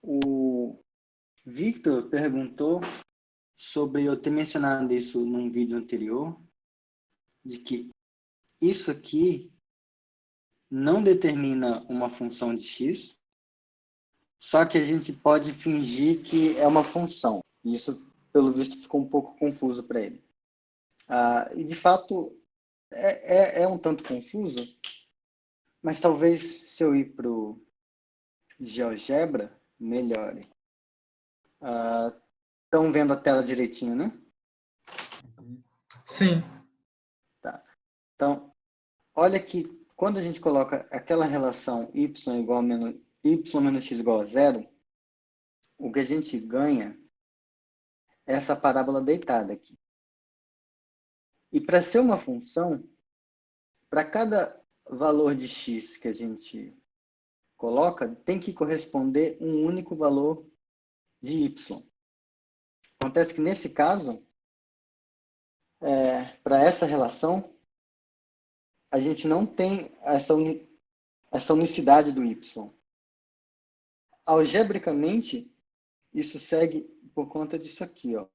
O Victor perguntou sobre eu ter mencionado isso num vídeo anterior, de que isso aqui não determina uma função de x, só que a gente pode fingir que é uma função. Isso, pelo visto, ficou um pouco confuso para ele. E, de fato, é um tanto confuso, mas talvez se eu ir para o GeoGebra, melhore. Estão vendo a tela direitinho, né? Sim. Tá. Então, olha que quando a gente coloca aquela relação y menos x igual a zero, o que a gente ganha é essa parábola deitada aqui. E para ser uma função, para cada valor de x que a gente coloca, tem que corresponder um único valor de y. Acontece que nesse caso, para essa relação, a gente não tem essa unicidade do y. Algebricamente, isso segue por conta disso aqui, ó.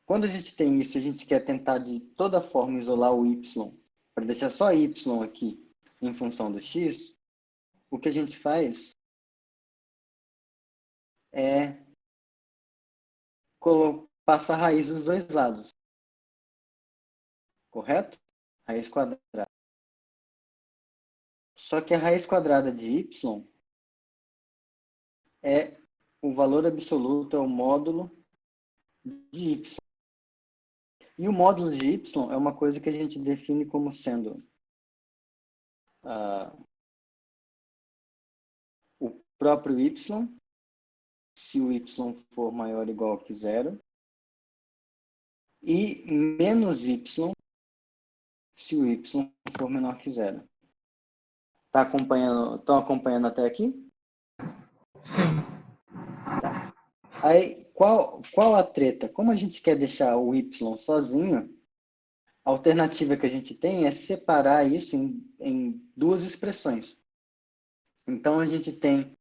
Quando a gente tem isso, a gente quer tentar de toda forma isolar o y, para deixar só y aqui em função do x, o que a gente faz é passar a raiz dos dois lados. Correto? Raiz quadrada. Só que a raiz quadrada de y é o valor absoluto, é o módulo de y. E o módulo de y é uma coisa que a gente define como sendo o próprio y, se o y for maior ou igual que zero, e menos y, se o y for menor que zero. Estão acompanhando até aqui? Sim. Tá. Aí, qual a treta? Como a gente quer deixar o y sozinho, a alternativa que a gente tem é separar isso em duas expressões. Então, a gente tem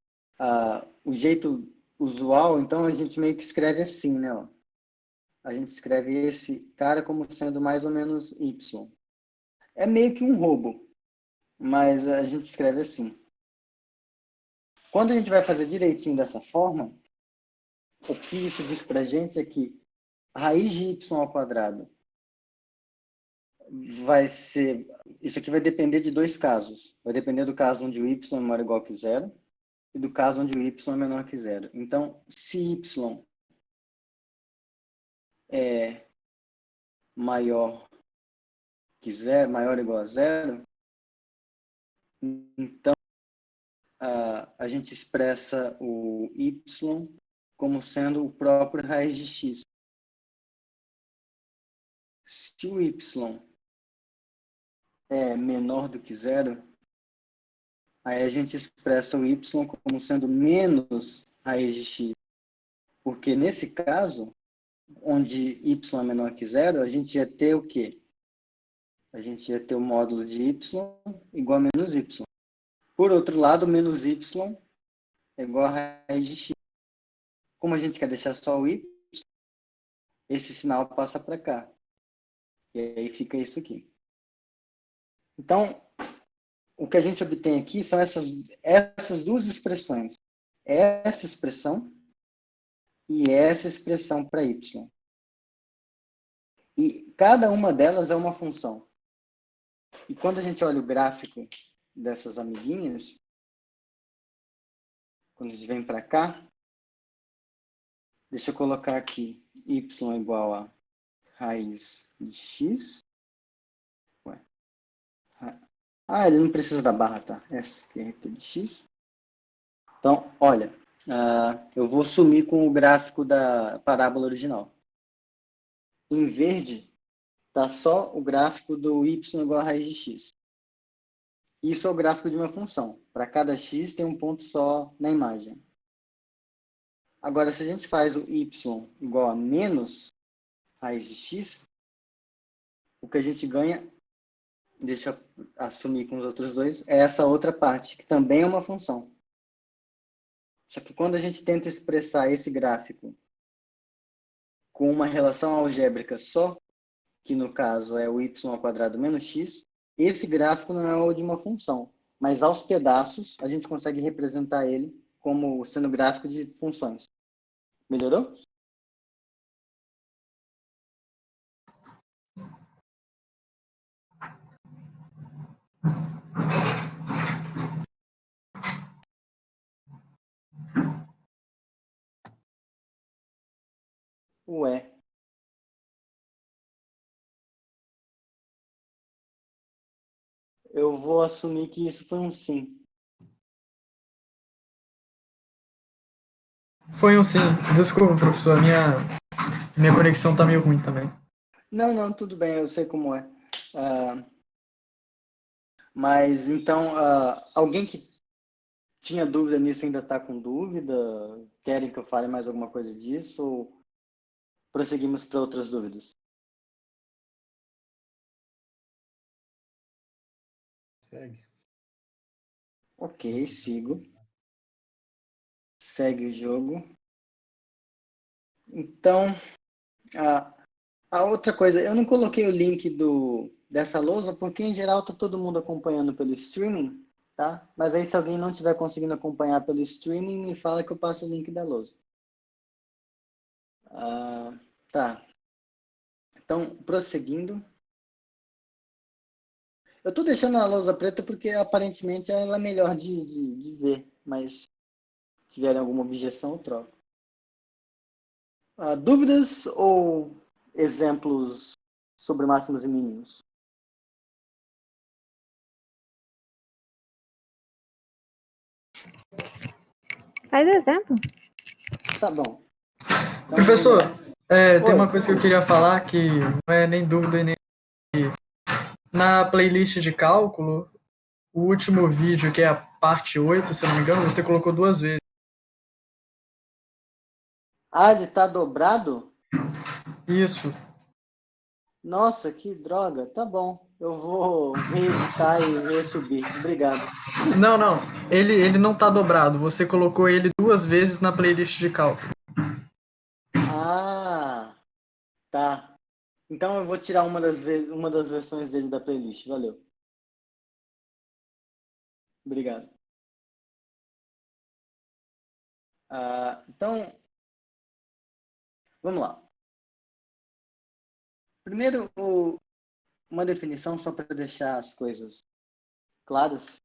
o jeito usual, então a gente meio que escreve assim, né? Ó. A gente escreve esse cara como sendo mais ou menos y. É meio que um roubo, mas a gente escreve assim. Quando a gente vai fazer direitinho dessa forma, o que isso diz pra gente é que a raiz de y ao quadrado vai ser... Isso aqui vai depender de dois casos. Vai depender do caso onde o y é maior ou igual que zero e do caso onde o y é menor que zero. Então, se y é maior que zero, maior ou igual a zero, então a gente expressa o y como sendo o próprio raiz de x. Se o y é menor do que zero, aí a gente expressa o y como sendo menos raiz de x. Porque nesse caso, onde y é menor que zero, a gente ia ter o quê? A gente ia ter o módulo de y igual a menos y. Por outro lado, menos y é igual a raiz de x. Como a gente quer deixar só o y, esse sinal passa para cá. E aí fica isso aqui. Então, o que a gente obtém aqui são essas duas expressões. Essa expressão e essa expressão para y. E cada uma delas é uma função. E quando a gente olha o gráfico dessas amiguinhas, quando a gente vem para cá, deixa eu colocar aqui y igual a raiz de x. Ué. Ele não precisa da barra, tá? SQRT de x. Então, olha, eu vou sumir com o gráfico da parábola original. Em verde, está só o gráfico do y igual a raiz de x. Isso é o gráfico de uma função. Para cada x tem um ponto só na imagem. Agora, se a gente faz o y igual a menos raiz de x, o que a gente ganha, deixa eu assumir com os outros dois, é essa outra parte, que também é uma função. Só que quando a gente tenta expressar esse gráfico com uma relação algébrica só, que no caso é o y² menos x, esse gráfico não é o de uma função, mas aos pedaços a gente consegue representar ele como sendo gráfico de funções. Melhorou? Ué. Eu vou assumir que isso foi um sim. Foi um sim. Desculpa, professor. Minha conexão tá meio ruim também. Não, não, tudo bem, eu sei como é. Ah, mas então, alguém que tinha dúvida nisso ainda está com dúvida? Querem que eu fale mais alguma coisa disso? Ou prosseguimos para outras dúvidas? Segue. Ok, sigo. Segue o jogo. Então, a outra coisa, eu não coloquei o link dessa lousa porque, em geral, está todo mundo acompanhando pelo streaming, tá? Mas aí, se alguém não estiver conseguindo acompanhar pelo streaming, me fala que eu passo o link da lousa. Tá. Então, prosseguindo. Eu estou deixando a lousa preta porque, aparentemente, ela é melhor de ver, mas se tiverem alguma objeção, eu troco. Dúvidas ou exemplos sobre máximos e mínimos? Faz exemplo. Tá bom. Então, Professor, tem uma Oi. coisa que eu queria falar que não é nem dúvida nem. Na playlist de cálculo, o último vídeo, que é a parte 8, se eu não me engano, você colocou 2 vezes. Ele tá dobrado? Isso. Nossa, que droga. Tá bom. Eu vou reeditar e resubir. Obrigado. Não, não. Ele não tá dobrado. Você colocou ele 2 vezes na playlist de cálculo. Tá. Então eu vou tirar uma das versões dele da playlist. Valeu. Obrigado. Então, vamos lá. Primeiro, uma definição só para deixar as coisas claras.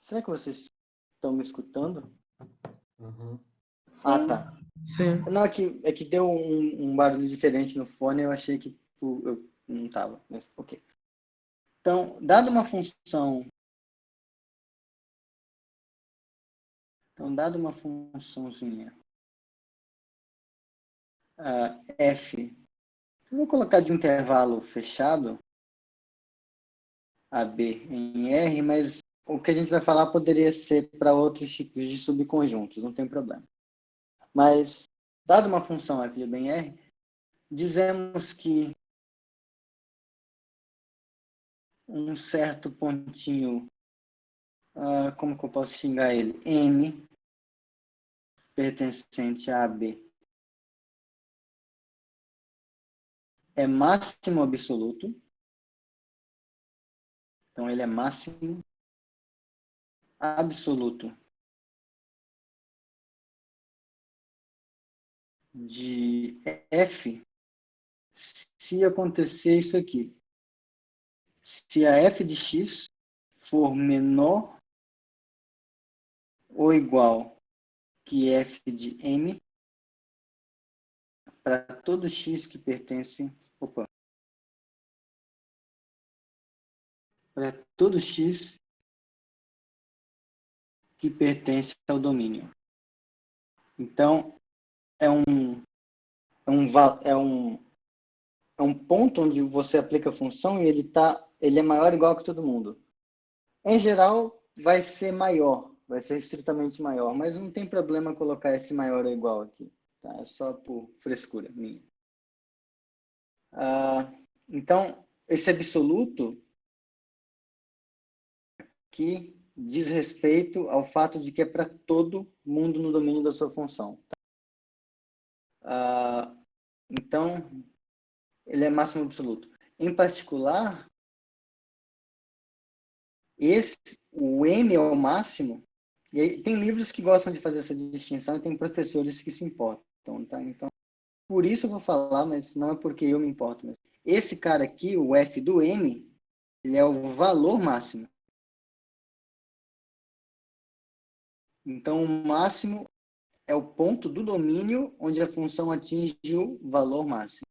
Será que vocês estão me escutando? Uhum. Sim. Tá. Sim. Não, é que deu um barulho diferente no fone, eu achei que eu não estava. Mas, ok. Então, dada uma função. Então, dada uma funçãozinha f, eu vou colocar de intervalo fechado, AB em R, mas o que a gente vai falar poderia ser para outros tipos de subconjuntos, não tem problema. Mas, dada uma função f de AB em R, dizemos que um certo pontinho, como que eu posso xingar ele? M, pertencente a AB, é máximo absoluto. Então, ele é máximo absoluto de f se acontecer isso aqui. Se a f de x for menor ou igual que f de m para todo x que pertence... Opa. Para todo x que pertence ao domínio. Então, é um ponto onde você aplica a função e ele é maior ou igual que todo mundo. Em geral, vai ser maior, vai ser estritamente maior, mas não tem problema colocar esse maior ou igual aqui. Tá? É só por frescura minha. Então, esse absoluto aqui diz respeito ao fato de que é para todo mundo no domínio da sua função. Então, ele é máximo absoluto. Em particular, o M é o máximo, e aí, tem livros que gostam de fazer essa distinção e tem professores que se importam, tá? Então, por isso eu vou falar, mas não é porque eu me importo. Mas esse cara aqui, o F do M, ele é o valor máximo. Então, o máximo é o ponto do domínio onde a função atinge o valor máximo.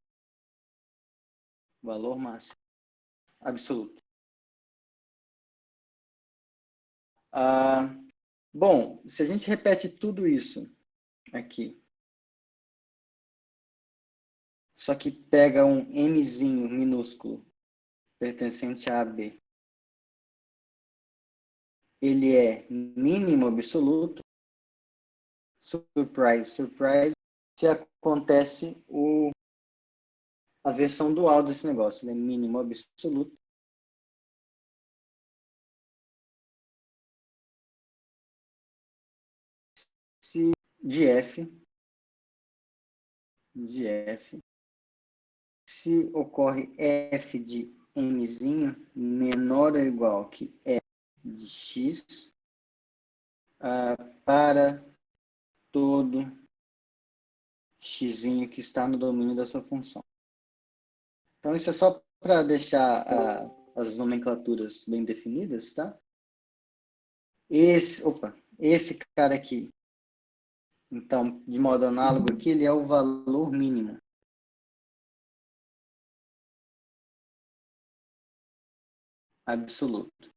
Valor máximo. Absoluto. Bom, se a gente repete tudo isso aqui, só que pega um Mzinho minúsculo, pertencente a AB, ele é mínimo absoluto, surprise, se acontece a versão dual desse negócio, ele é mínimo absoluto, se de F, se ocorre F de Mzinho menor ou igual que F de X, para todo x que está no domínio da sua função. Então, isso é só para deixar as nomenclaturas bem definidas, tá? Esse cara aqui, então, de modo análogo aqui, ele é o valor mínimo. Absoluto.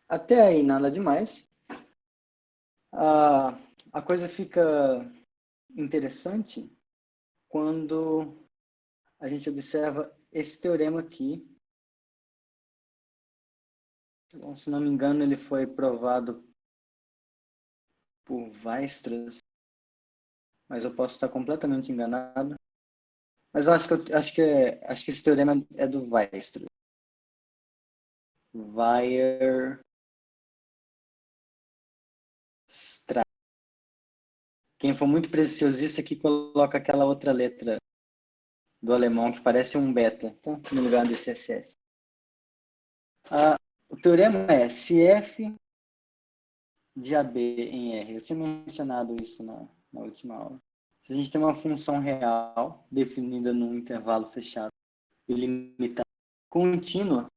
Até aí, nada demais. A coisa fica interessante quando a gente observa esse teorema aqui. Bom, se não me engano, ele foi provado por Weierstrass, mas eu posso estar completamente enganado. Mas eu acho que esse teorema é do Weierstrass. Weierstrass. Quem for muito preciosista aqui coloca aquela outra letra do alemão que parece um beta, tá? No lugar desse SS. O teorema é se F de AB em R. Eu tinha mencionado isso na última aula. Se a gente tem uma função real definida num intervalo fechado e limitada contínua,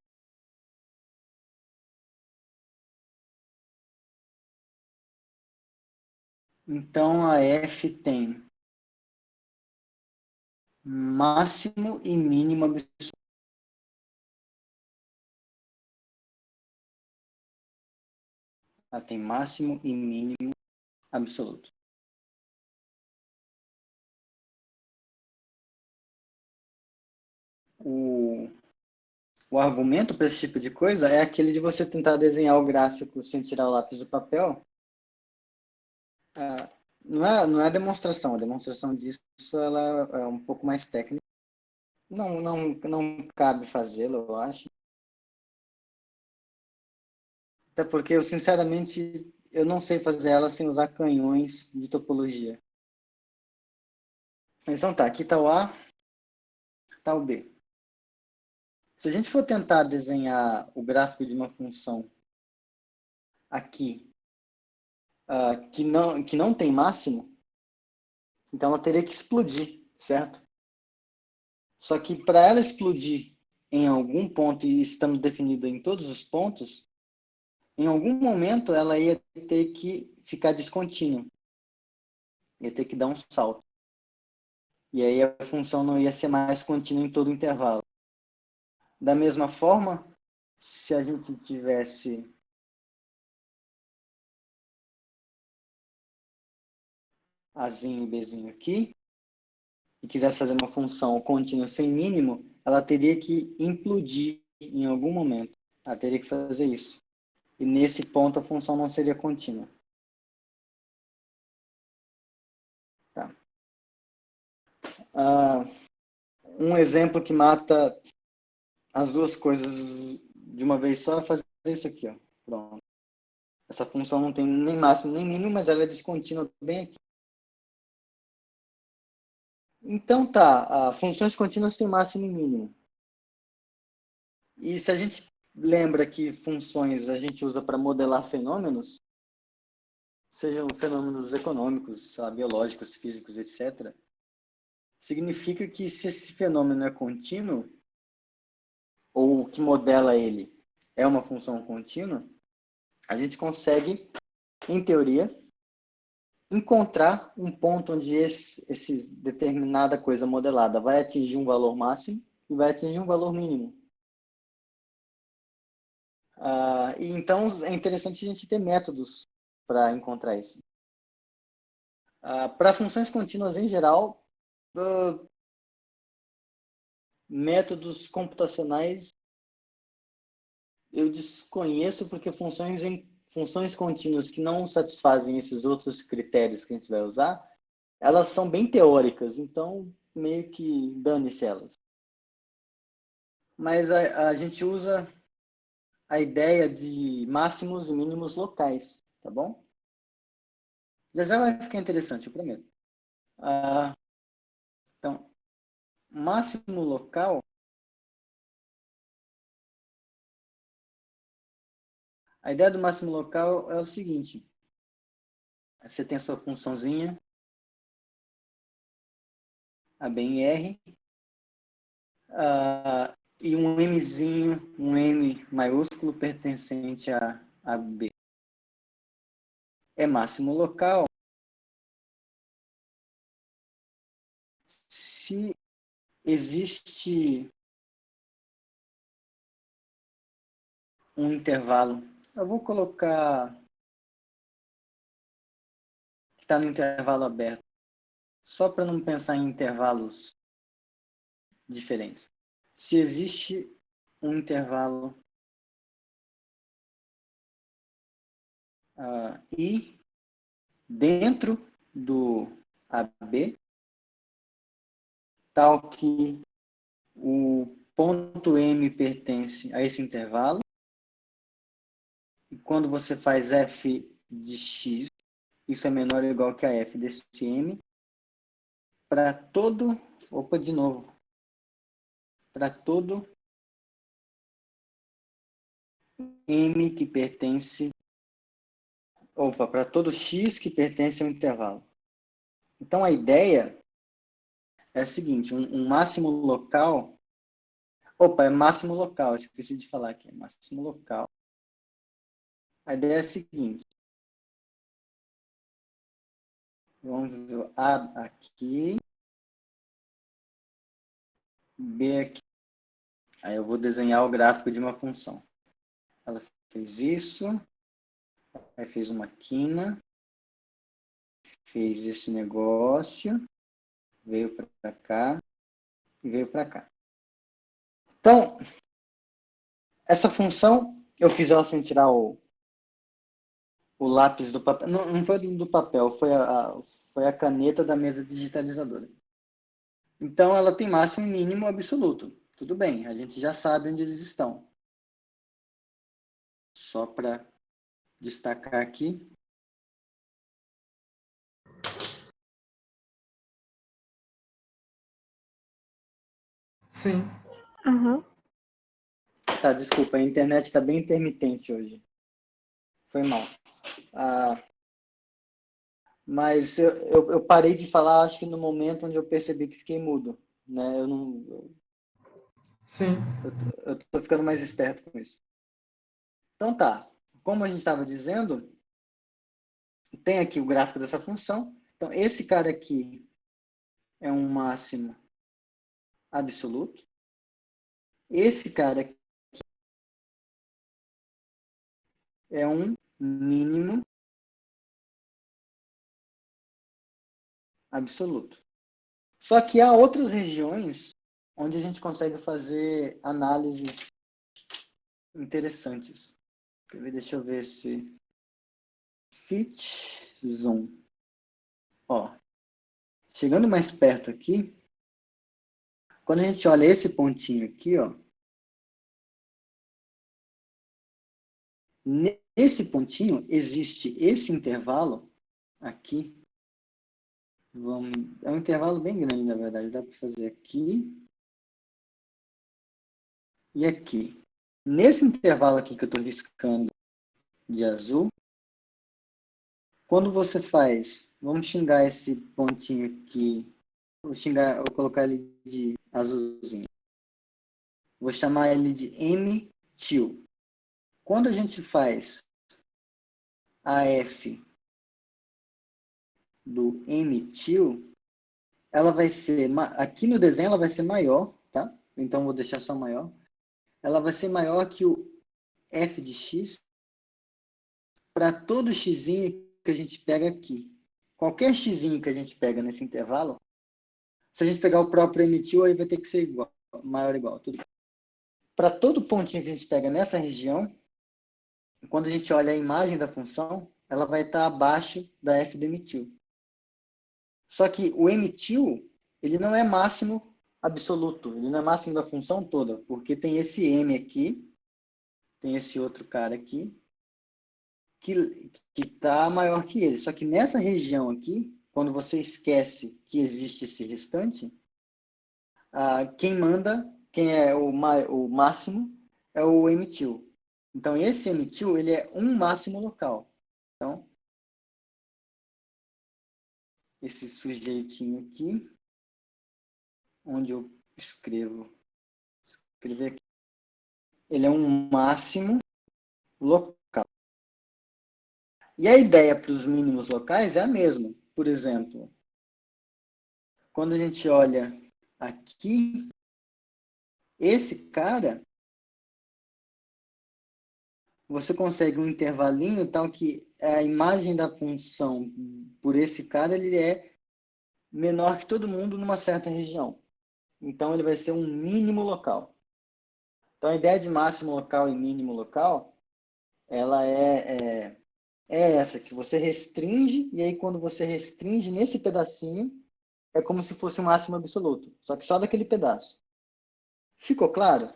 então a F tem máximo e mínimo absoluto. Ela tem máximo e mínimo absoluto. O argumento para esse tipo de coisa é aquele de você tentar desenhar o gráfico sem tirar o lápis do papel. Não é a demonstração. A demonstração disso ela é um pouco mais técnica. Não cabe fazê-lo, eu acho. Até porque, sinceramente, eu não sei fazer ela sem usar canhões de topologia. Então tá, aqui está o A, está o B. Se a gente for tentar desenhar o gráfico de uma função aqui, que não tem máximo, então ela teria que explodir, certo? Só que para ela explodir em algum ponto e estando definida em todos os pontos, em algum momento ela ia ter que ficar descontínua. Ia ter que dar um salto. E aí a função não ia ser mais contínua em todo o intervalo. Da mesma forma, se a gente tivesse Azinho e Bzinho aqui, e quisesse fazer uma função contínua sem mínimo, ela teria que implodir em algum momento. Ela teria que fazer isso. E nesse ponto a função não seria contínua. Tá. Um exemplo que mata as duas coisas de uma vez só, fazer isso aqui, ó. Pronto. Essa função não tem nem máximo nem mínimo, mas ela é descontínua bem aqui. Então tá, funções contínuas têm máximo e mínimo. E se a gente lembra que funções a gente usa para modelar fenômenos, sejam fenômenos econômicos, biológicos, físicos, etc., significa que se esse fenômeno é contínuo, ou o que modela ele é uma função contínua, a gente consegue, em teoria, encontrar um ponto onde esse determinada coisa modelada vai atingir um valor máximo e vai atingir um valor mínimo. E então é interessante a gente ter métodos para encontrar isso. Para funções contínuas em geral, métodos computacionais eu desconheço, porque funções contínuas que não satisfazem esses outros critérios que a gente vai usar, elas são bem teóricas, então meio que dane-se elas. Mas a gente usa a ideia de máximos e mínimos locais, tá bom? Já vai ficar interessante, eu prometo. Então, máximo local, a ideia do máximo local é o seguinte: você tem a sua funçãozinha, a B em R, e um Mzinho, um M maiúsculo pertencente a B. É máximo local se existe um intervalo. Eu vou colocar que está no intervalo aberto, só para não pensar em intervalos diferentes. Se existe um intervalo I dentro do AB, tal que o ponto M pertence a esse intervalo, e quando você faz f de x, isso é menor ou igual que a f desse M, para todo, para todo M que pertence, para todo x que pertence ao intervalo. Então a ideia é a seguinte: um máximo local, é máximo local, esqueci de falar aqui, é máximo local. A ideia é a seguinte: vamos ver A aqui, B aqui. Aí eu vou desenhar o gráfico de uma função. Ela fez isso, aí fez uma quina, fez esse negócio, veio para cá e veio para cá. Então, essa função, eu fiz ela sem tirar o lápis do papel. Não foi do papel, foi a caneta da mesa digitalizadora. Então, ela tem máximo e mínimo absoluto. Tudo bem, a gente já sabe onde eles estão. Só para destacar aqui. Sim. Aham. Tá, desculpa, a internet está bem intermitente hoje. Foi mal. Mas eu parei de falar, acho que no momento onde eu percebi que fiquei mudo. Né? Sim. Eu tô ficando mais esperto com isso. Então tá, como a gente estava dizendo, tem aqui o gráfico dessa função. Então, esse cara aqui é um máximo absoluto. Esse cara aqui é um mínimo absoluto. Só que há outras regiões onde a gente consegue fazer análises interessantes. Deixa eu ver se... Fit zoom. Chegando mais perto aqui, quando a gente olha esse pontinho aqui, Nesse pontinho existe esse intervalo aqui. É um intervalo bem grande, na verdade. Dá para fazer aqui e aqui. Nesse intervalo aqui que eu estou riscando de azul, quando você faz, vamos xingar esse pontinho aqui, vou colocar ele de azulzinho. Vou chamar ele de M-til. Quando a gente faz a F do M-til, ela vai ser, aqui no desenho ela vai ser maior, tá? Então vou deixar só maior. Ela vai ser maior que o F de X para todo X que a gente pega aqui. Qualquer X que a gente pega nesse intervalo, se a gente pegar o próprio M-til, aí vai ter que ser igual, maior ou igual. Tudo. Para todo pontinho que a gente pega nessa região, quando a gente olha a imagem da função, ela vai estar abaixo da F do M-til. Só que o M-til, ele não é máximo absoluto, ele não é máximo da função toda, porque tem esse M aqui, tem esse outro cara aqui, que está maior que ele. Só que nessa região aqui, quando você esquece que existe esse restante, quem manda, quem é o máximo, é o M-til. Então, esse M-til, ele é um máximo local. Então, esse sujeitinho aqui, onde eu escrever aqui, ele é um máximo local. E a ideia para os mínimos locais é a mesma. Por exemplo, quando a gente olha aqui, esse cara, você consegue um intervalinho tal que a imagem da função por esse cara, ele é menor que todo mundo numa certa região. Então, ele vai ser um mínimo local. Então, a ideia de máximo local e mínimo local, ela é essa, que você restringe, e aí quando você restringe nesse pedacinho, é como se fosse um máximo absoluto, só que só daquele pedaço. Ficou claro?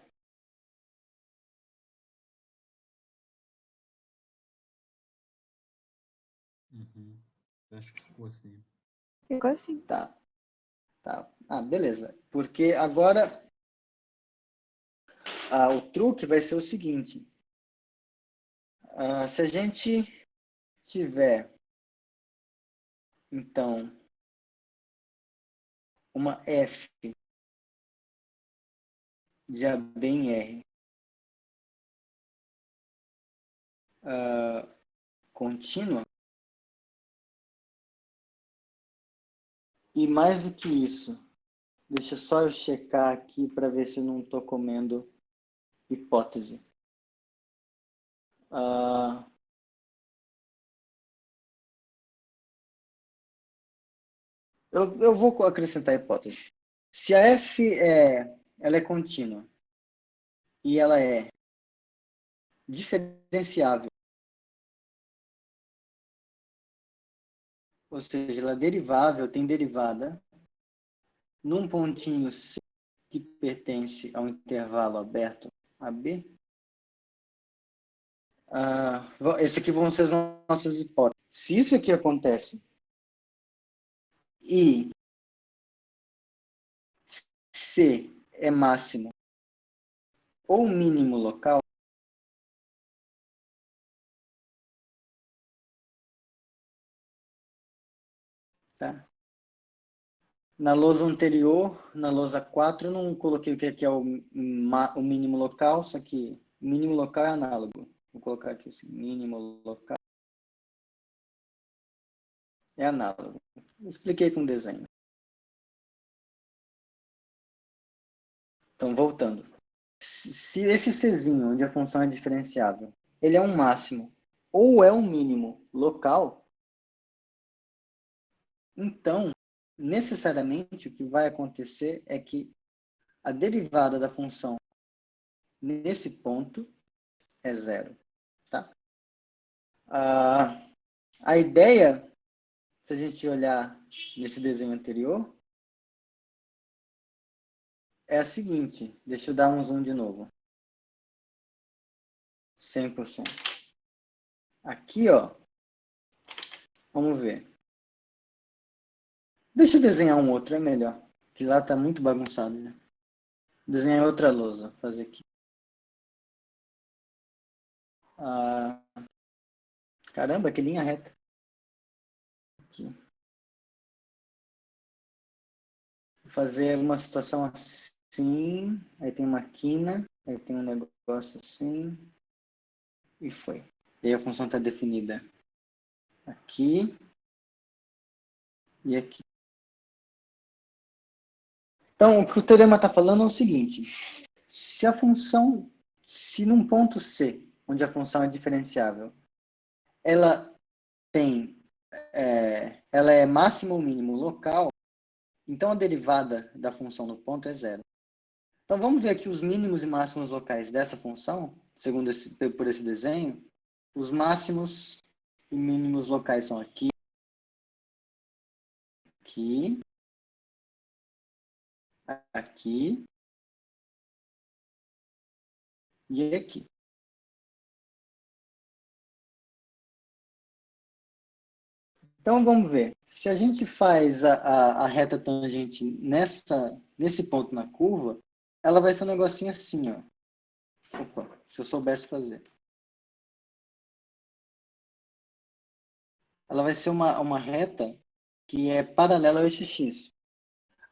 Uhum. Eu acho que ficou assim. Ficou assim. Tá. Beleza. Porque agora o truque vai ser o seguinte. Se a gente tiver, então, uma F de AB em R contínua, e mais do que isso, deixa só eu checar aqui para ver se não estou comendo hipótese. Eu vou acrescentar hipótese. Se a F ela é contínua e ela é diferenciável, ou seja, ela é derivável, tem derivada, num pontinho C que pertence ao intervalo aberto AB, esse aqui vão ser as nossas hipóteses. Se isso aqui acontece e C é máximo ou mínimo local, tá? Na lousa anterior, na lousa 4, eu não coloquei o que é o mínimo local, só que mínimo local é análogo. Vou colocar aqui assim, mínimo local é análogo. Expliquei com desenho. Então, voltando. Se esse Czinho, onde a função é diferenciável, ele é um máximo ou é um mínimo local, então, necessariamente, o que vai acontecer é que a derivada da função nesse ponto é zero. Tá? A ideia, se a gente olhar nesse desenho anterior, é a seguinte. Deixa eu dar um zoom de novo. 100%. Aqui, ó. Vamos ver. Deixa eu desenhar um outro, é melhor. Que lá tá muito bagunçado, né? Desenhar outra lousa. Fazer aqui. Ah, caramba, que linha reta. Aqui. Vou fazer uma situação assim. Aí tem uma quina. Aí tem um negócio assim. E foi. E aí a função está definida aqui e aqui. Então, o que o teorema está falando é o seguinte. Se a função, se num ponto C, onde a função é diferenciável, ela ela é máximo ou mínimo local, então a derivada da função no ponto é zero. Então vamos ver aqui os mínimos e máximos locais dessa função, segundo por esse desenho. Os máximos e mínimos locais são aqui, aqui, aqui e aqui. Então vamos ver. Se a gente faz a reta tangente nesse ponto na curva, ela vai ser um negocinho assim, ó. Opa, se eu soubesse fazer. Ela vai ser uma reta que é paralela ao eixo X.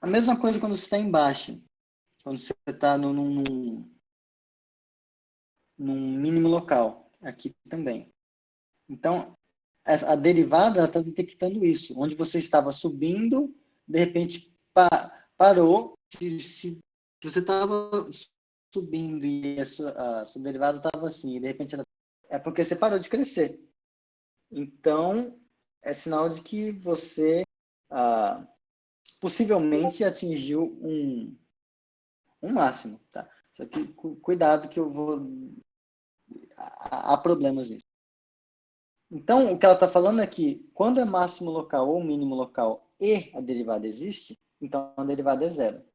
A mesma coisa quando você está embaixo. Quando você está num mínimo local. Aqui também. Então, a derivada está detectando isso. Onde você estava subindo, de repente parou. Se você estava subindo e a sua derivada estava assim, e de repente é porque você parou de crescer. Então, é sinal de que você possivelmente atingiu um máximo. Tá? Só que cuidado que eu vou... Há problemas nisso. Então, o que ela está falando é que quando é máximo local ou mínimo local e a derivada existe, então a derivada é zero.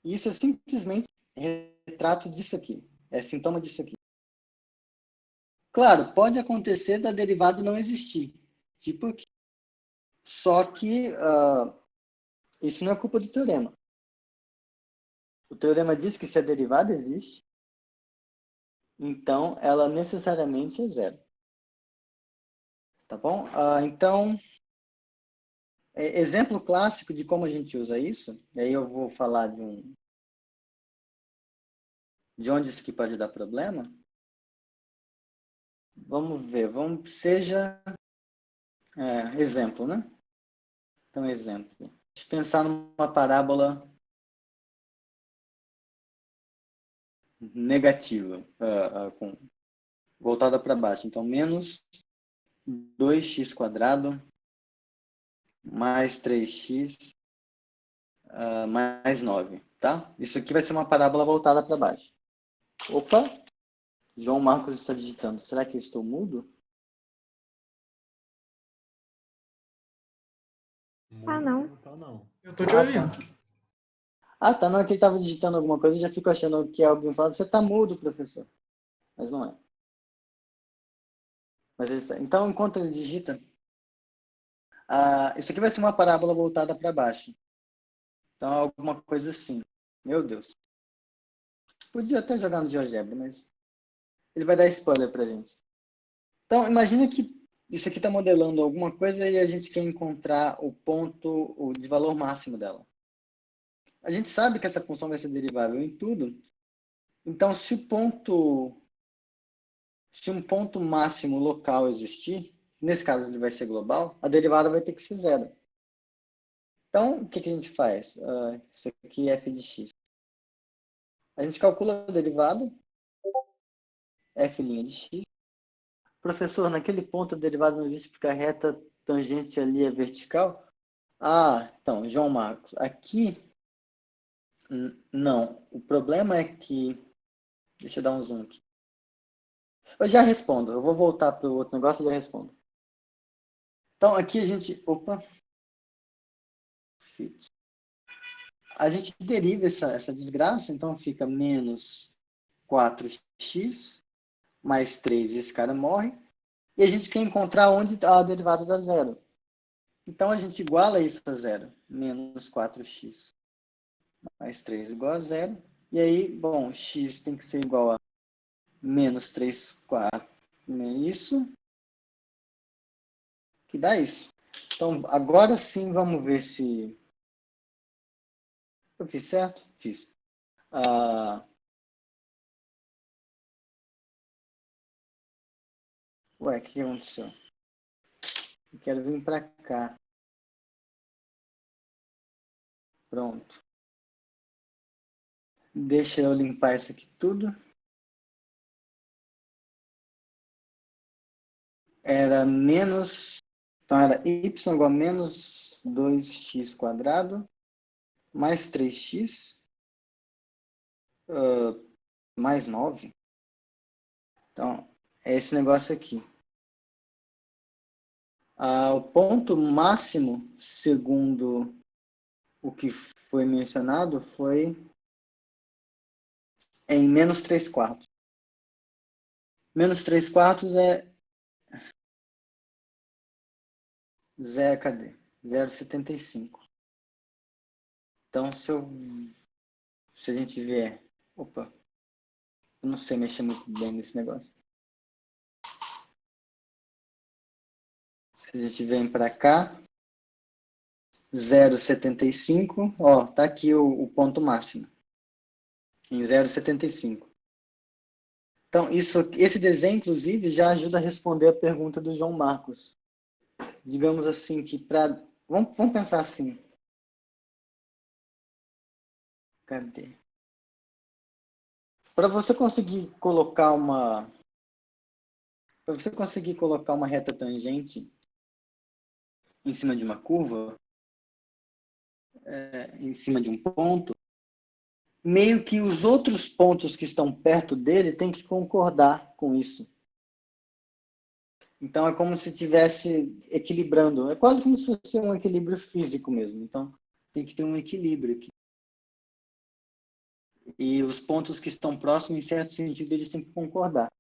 E isso é simplesmente retrato disso aqui. É sintoma disso aqui. Claro, pode acontecer da derivada não existir. Tipo aqui. Só que isso não é culpa do teorema. O teorema diz que se a derivada existe, então ela necessariamente é zero. Tá bom? Então, exemplo clássico de como a gente usa isso, e aí eu vou falar de onde isso aqui pode dar problema. Vamos ver, seja exemplo, né? Então, exemplo. Deixa eu pensar numa parábola negativa, voltada para baixo. Então, menos 2x² mais 3x mais 9, tá? Isso aqui vai ser uma parábola voltada para baixo. Opa! João Marcos está digitando. Será que eu estou mudo? Ah, não. Não tá, não. Eu tô te ouvindo. Tá. Não é que ele estava digitando alguma coisa, eu já fico achando que é alguém falando, você está mudo, professor. Mas não é. Então, enquanto ele digita, isso aqui vai ser uma parábola voltada para baixo. Então, alguma coisa assim. Meu Deus. Podia até jogar no GeoGebra, mas ele vai dar spoiler pra gente. Então, imagina que isso aqui está modelando alguma coisa e a gente quer encontrar o ponto de valor máximo dela. A gente sabe que essa função vai ser derivável em tudo. Então, se um ponto máximo local existir, nesse caso ele vai ser global, a derivada vai ter que ser zero. Então, o que a gente faz? Isso aqui é f de x. A gente calcula a derivada, f' de x. Professor, naquele ponto a derivada não existe porque a reta tangente ali é vertical? Então, João Marcos, aqui não. O problema é que... Deixa eu dar um zoom aqui. Eu já respondo. Eu vou voltar para o outro negócio e já respondo. Então, aqui a gente... Opa. A gente deriva essa desgraça, então fica menos 4x mais 3 e esse cara morre. E a gente quer encontrar onde está a derivada da zero. Então, a gente iguala isso a zero. Menos 4x mais 3 igual a zero. E aí, bom, x tem que ser igual a menos 3 quartos. Isso. Que dá isso. Então, agora sim, vamos ver se eu fiz certo? Fiz. Ué, o que aconteceu? Eu quero vir para cá. Pronto. Deixa eu limpar isso aqui tudo. Era menos... Então, era y igual a menos 2x quadrado mais 3x mais 9. Então, é esse negócio aqui. O ponto máximo, segundo o que foi mencionado, foi em menos 3 quartos. Menos 3 quartos é 0, cadê? 0,75. Então, se a gente vier... Opa, eu não sei mexer muito bem nesse negócio. Se a gente vem para cá, 0,75, ó, tá aqui o ponto máximo, em 0,75. Então, esse desenho, inclusive, já ajuda a responder a pergunta do João Marcos. Digamos assim, que para... Vamos pensar assim. Cadê? Para você conseguir colocar uma... Para você conseguir colocar uma reta tangente em cima de uma curva, em cima de um ponto, meio que os outros pontos que estão perto dele têm que concordar com isso. Então, é como se estivesse equilibrando. É quase como se fosse um equilíbrio físico mesmo. Então, tem que ter um equilíbrio aqui. E os pontos que estão próximos, em certo sentido, eles têm que concordar.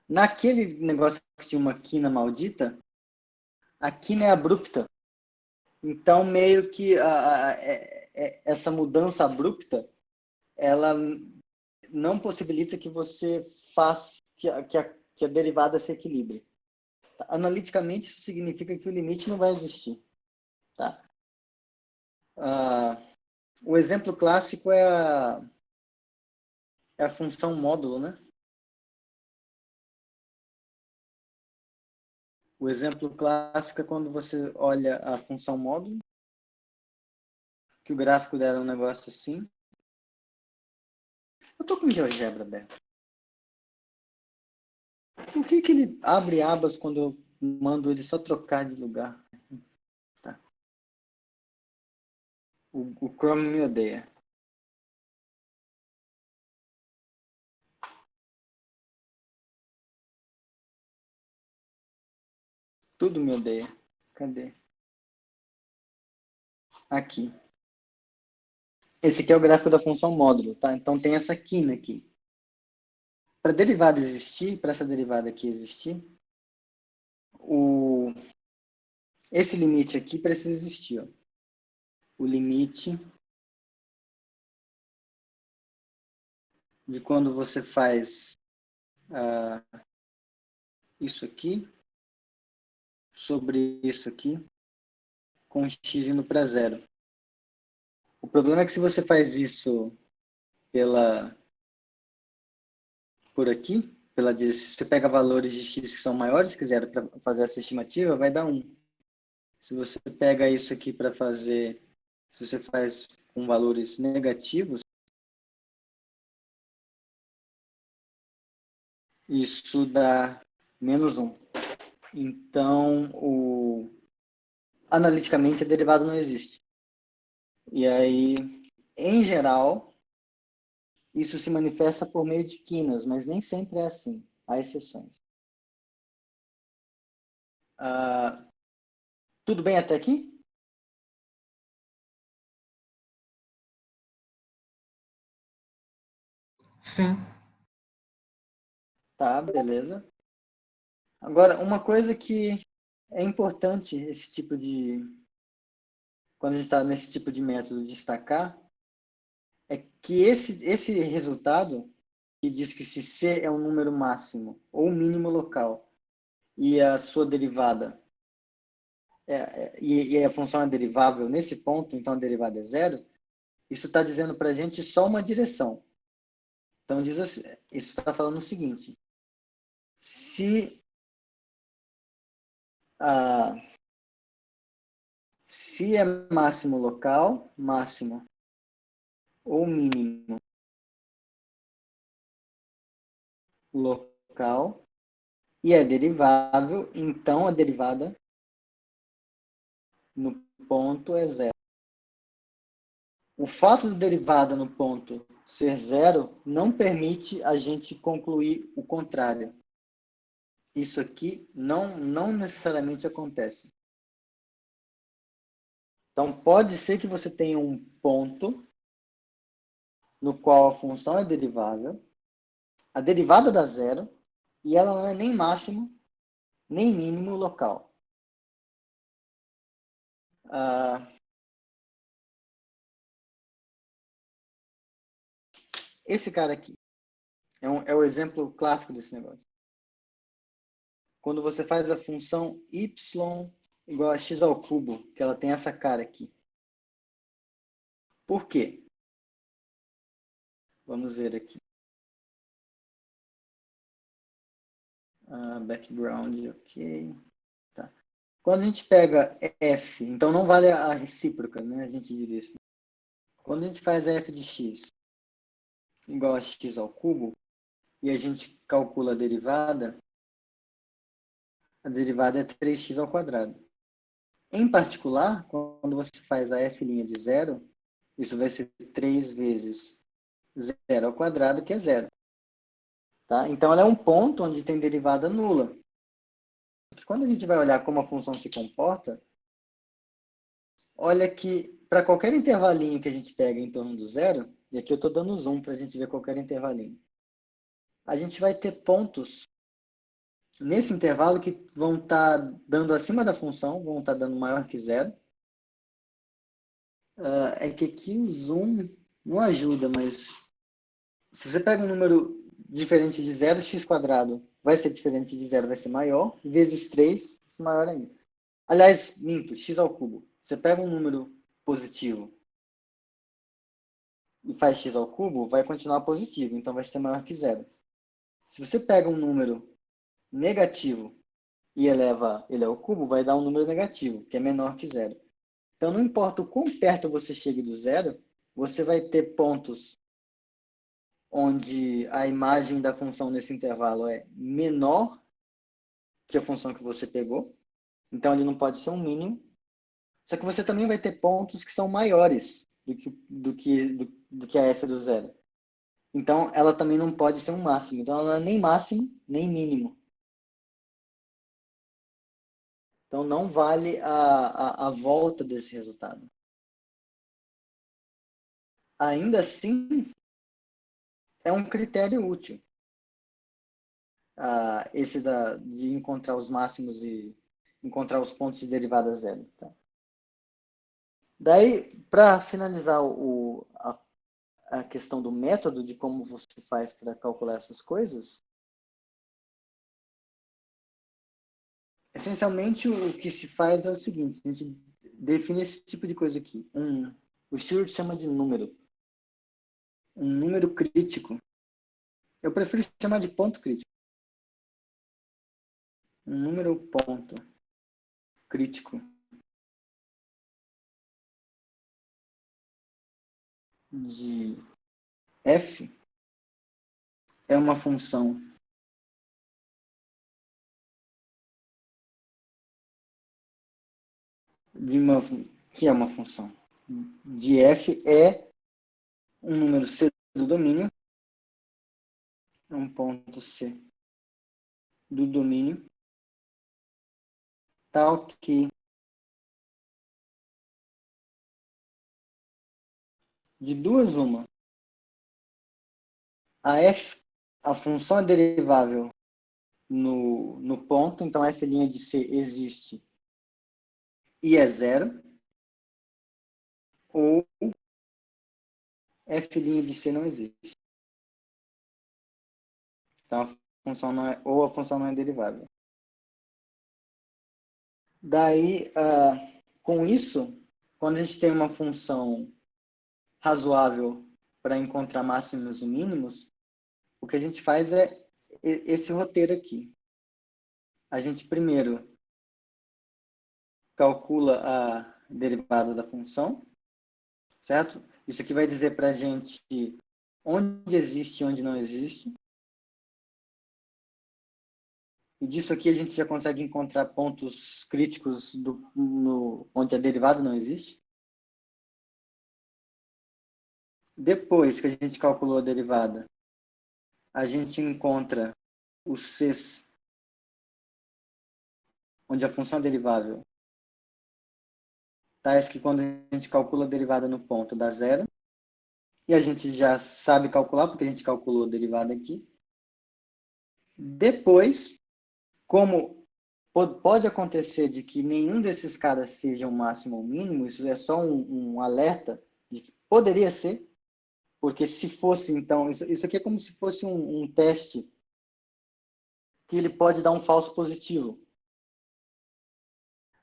Naquele negócio que tinha uma quina maldita, a quina é abrupta. Então, meio que essa mudança abrupta, ela não possibilita que você faça que a derivada se equilibre. Analiticamente, isso significa que o limite não vai existir. Tá? O exemplo clássico é a função módulo, né? O exemplo clássico é quando você olha a função módulo, que o gráfico dela é um negócio assim. Eu tô com o GeoGebra aberto. Por que ele abre abas quando eu mando ele só trocar de lugar? Tá. O Chrome me odeia. Tudo me odeia. Cadê? Aqui. Esse aqui é o gráfico da função módulo, tá? Então tem essa quina aqui. Para a derivada existir, para essa derivada aqui existir, esse limite aqui precisa existir. Ó. O limite de quando você faz isso aqui sobre isso aqui com x indo para zero. O problema é que se você faz isso por aqui, se você pega valores de x que são maiores que zero para fazer essa estimativa, vai dar 1. Se você pega isso aqui para fazer, se você faz com valores negativos, isso dá menos 1. Então, analiticamente, a derivada não existe. E aí, em geral, isso se manifesta por meio de quinas, mas nem sempre é assim. Há exceções. Tudo bem até aqui? Sim. Tá, beleza. Agora, uma coisa que é importante quando a gente está nesse tipo de método destacar, é que esse resultado, que diz que se C é um número máximo ou mínimo local, e a sua derivada, e a função é derivável nesse ponto, então a derivada é zero, isso está dizendo para a gente só uma direção. Então, diz assim, isso está falando o seguinte, se é máximo local, máximo ou mínimo local, e é derivável, então a derivada no ponto é zero. O fato da derivada no ponto ser zero não permite a gente concluir o contrário. Isso aqui não necessariamente acontece. Então, pode ser que você tenha um ponto no qual a função é derivável, a derivada dá zero, e ela não é nem máximo, nem mínimo local. Esse cara aqui é o exemplo clássico desse negócio. Quando você faz a função y igual a x ao cubo, que ela tem essa cara aqui. Por quê? Vamos ver aqui. Background, ok. Tá. Quando a gente pega f, então não vale a recíproca, né? A gente diria assim. Quando a gente faz f de x igual a x ao cubo, e a gente calcula a derivada é 3x ao quadrado. Em particular, quando você faz a f' de zero, isso vai ser 3 vezes zero ao quadrado, que é zero. Tá? Então, ela é um ponto onde tem derivada nula. Mas quando a gente vai olhar como a função se comporta, olha que para qualquer intervalinho que a gente pega em torno do zero, e aqui eu estou dando zoom para a gente ver qualquer intervalinho, a gente vai ter pontos nesse intervalo que vão estar dando acima da função, vão estar dando maior que zero. É que aqui o zoom não ajuda, mas se você pega um número diferente de zero, x quadrado vai ser diferente de zero, vai ser maior, vezes 3, isso é maior ainda. Aliás, minto, x ao cubo. Você pega um número positivo e faz x ao cubo, vai continuar positivo, então vai ser maior que zero. Se você pega um número negativo e eleva ele ao cubo, vai dar um número negativo, que é menor que zero. Então, não importa o quão perto você chegue do zero, você vai ter pontos onde a imagem da função nesse intervalo é menor que a função que você pegou. Então, ele não pode ser um mínimo. Só que você também vai ter pontos que são maiores do que a f do zero. Então, ela também não pode ser um máximo. Então, ela não é nem máximo, nem mínimo. Então, não vale a volta desse resultado. Ainda assim, é um critério útil. Esse de encontrar os máximos e encontrar os pontos de derivada zero. Tá? Daí, para finalizar a questão do método de como você faz para calcular essas coisas, essencialmente o que se faz é o seguinte, a gente define esse tipo de coisa aqui. O Stewart chama de número. Um número crítico. Eu prefiro chamar de ponto crítico. Um número ponto crítico de f é uma função que é uma função de f é um número c do domínio, é um ponto c do domínio, tal que de duas uma, a função é derivável no ponto, então f' de C existe e é zero, ou f' de C não existe. Então, a função não é, ou a função não é derivável. Daí, com isso, quando a gente tem uma função razoável para encontrar máximos e mínimos, o que a gente faz é esse roteiro aqui. A gente primeiro calcula a derivada da função, certo? Isso aqui vai dizer para a gente onde existe e onde não existe. E disso aqui a gente já consegue encontrar pontos críticos onde a derivada não existe. Depois que a gente calculou a derivada, a gente encontra os Cs, onde a função é derivável, tais que quando a gente calcula a derivada no ponto dá zero. E a gente já sabe calcular, porque a gente calculou a derivada aqui. Depois, como pode acontecer de que nenhum desses caras seja um máximo ou mínimo, isso é só um alerta de que poderia ser, porque se fosse, então, isso aqui é como se fosse um teste que ele pode dar um falso positivo.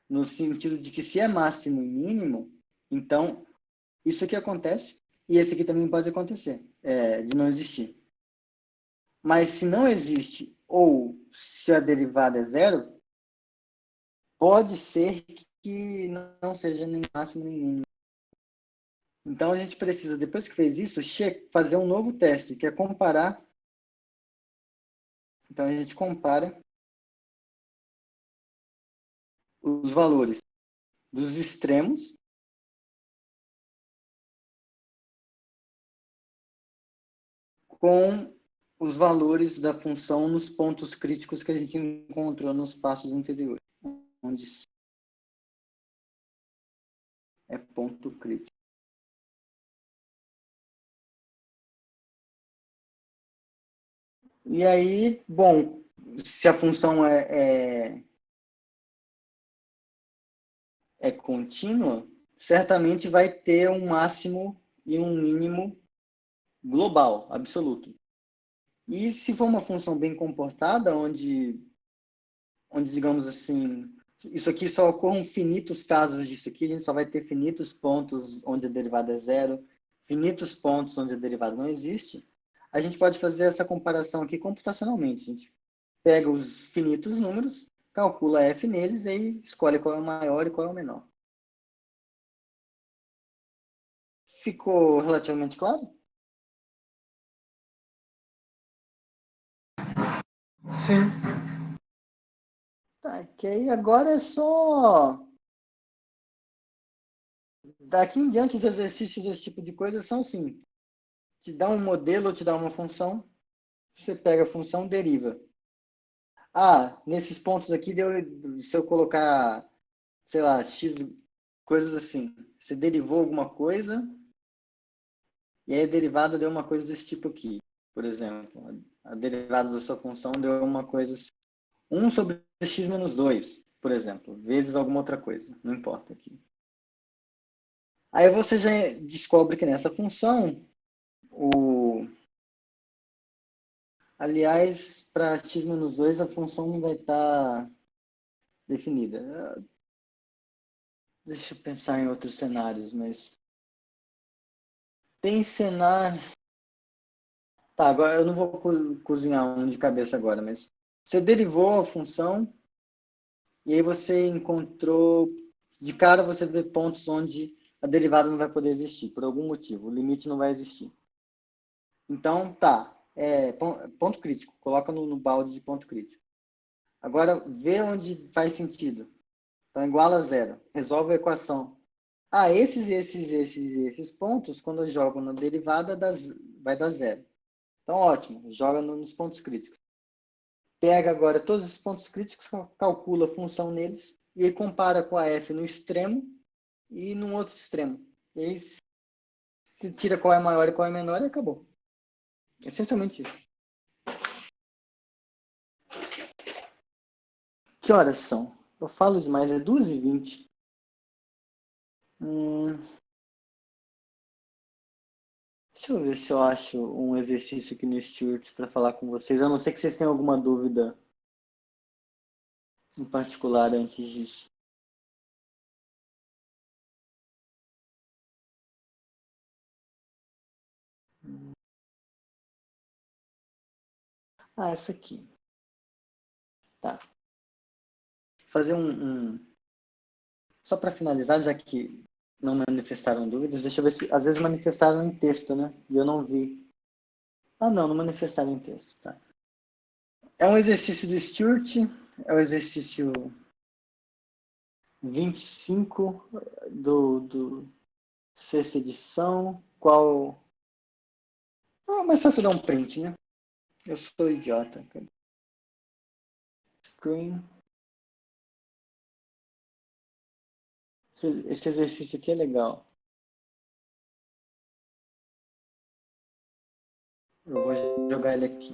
No sentido de que se é máximo e mínimo, então isso aqui acontece e esse aqui também pode acontecer, de não existir. Mas se não existe ou se a derivada é zero, pode ser que não seja nem máximo nem mínimo. Então a gente precisa, depois que fez isso, fazer um novo teste, que é comparar. Então a gente compara os valores dos extremos com os valores da função nos pontos críticos que a gente encontrou nos passos anteriores, onde é ponto crítico. E aí, bom, se a função é contínua, certamente vai ter um máximo e um mínimo global, absoluto. E se for uma função bem comportada, onde digamos assim, isso aqui só ocorram finitos casos disso aqui, a gente só vai ter finitos pontos onde a derivada é zero, finitos pontos onde a derivada não existe, a gente pode fazer essa comparação aqui computacionalmente. A gente pega os finitos números, calcula f neles e escolhe qual é o maior e qual é o menor. Ficou relativamente claro? Sim. Tá, que aí agora é só... Daqui em diante, os exercícios desse tipo de coisa são assim. Te dá um modelo ou te dá uma função, você pega a função, deriva. Nesses pontos aqui, se eu colocar, sei lá, x coisas assim. Você derivou alguma coisa, e aí a derivada deu uma coisa desse tipo aqui. Por exemplo, a derivada da sua função deu uma coisa assim. 1 sobre x menos 2, por exemplo, vezes alguma outra coisa, não importa aqui. Aí você já descobre que nessa função, aliás, para x menos 2 a função não vai estar definida. Deixa eu pensar em outros cenários, mas tem cenário... Tá, agora eu não vou cozinhar um de cabeça agora, mas você derivou a função e aí você encontrou... De cara você vê pontos onde a derivada não vai poder existir, por algum motivo. O limite não vai existir. Então, tá. Ponto crítico. Coloca no balde de ponto crítico. Agora, vê onde faz sentido. Então, igual a zero. Resolve a equação. Esses pontos, quando eu jogo na derivada, vai dar zero. Então, ótimo. Joga nos pontos críticos. Pega agora todos os pontos críticos, calcula a função neles e aí compara com a f no extremo e no outro extremo. E aí, se tira qual é maior e qual é menor e acabou. Essencialmente isso. Que horas são? Eu falo demais, é 2h20. Deixa eu ver se eu acho um exercício aqui no Stuart para falar com vocês. A não ser que vocês tenham alguma dúvida em particular antes disso. Essa aqui. Tá. Fazer só para finalizar, já que não manifestaram dúvidas, deixa eu ver se às vezes manifestaram em texto, né? E eu não vi. Não manifestaram em texto, tá. É um exercício do Stuart, é o exercício 25 do sexta edição. Qual... mas só você dar um print, né? Eu sou idiota. Screen. Esse exercício aqui é legal. Eu vou jogar ele aqui.